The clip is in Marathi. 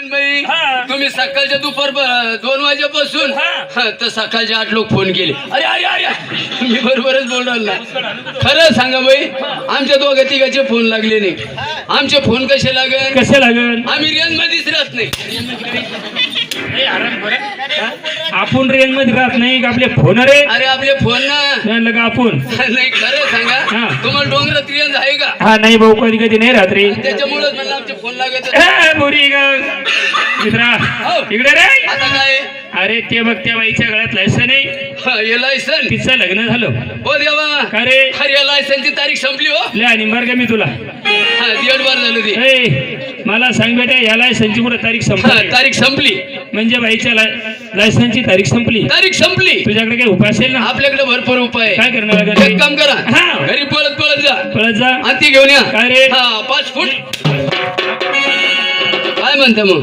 बाई हा. तुम्ही सकाळच्या दुपार 2 वाजेपासून हा. तर सकाळचे 8 लोक फोन केले. अरे अरे अरे मी बरोबरच बोलणार ना. खरं सांगा बाई आमच्या दोघं तिघाचे फोन लागले नाही. आमचे फोन कसे लागेल? कसे लागल? आम्ही रेंज मध्येच राहत नाही. आपण रेंज मध्ये राहत नाही का आपले फोन रे? अरे आपले फोन ना म्हणलं का आपण नाही. खरं सांगा हा. तुम्हाला डोंगरात रेंज आहे का? हा नाही भाऊ कधी कधी नाही राहत रे. त्याच्यामुळेच मला आमचे फोन लागत. बोरी ग मित्रा हो. इकडे रे. आता काय अरे ते बघ त्या बाईच्या गळ्यात लायसन आहे. हे लायसन तिचं लग्न झालं. हो देवा. का रे? अरे लायसनची तारीख संपली हो. ले आणि बरं का मी तुला 1.5 बार झालं ते. ए मला सांग बेटा या लायसनची कुठं तारीख संपली? तारीख संपली म्हणजे बाईच्या लायसनची तारीख संपली. तारीख संपली. तुझ्याकडे काही उपाय असेल ना? आपल्याकडे भरपूर उपाय आहे. काय करणार लागेल? एक काम करा हा. घरी पळत पळत जा पळत जा. आणि ती घेऊन या. काय रे? 5 फूट काय म्हणता मग?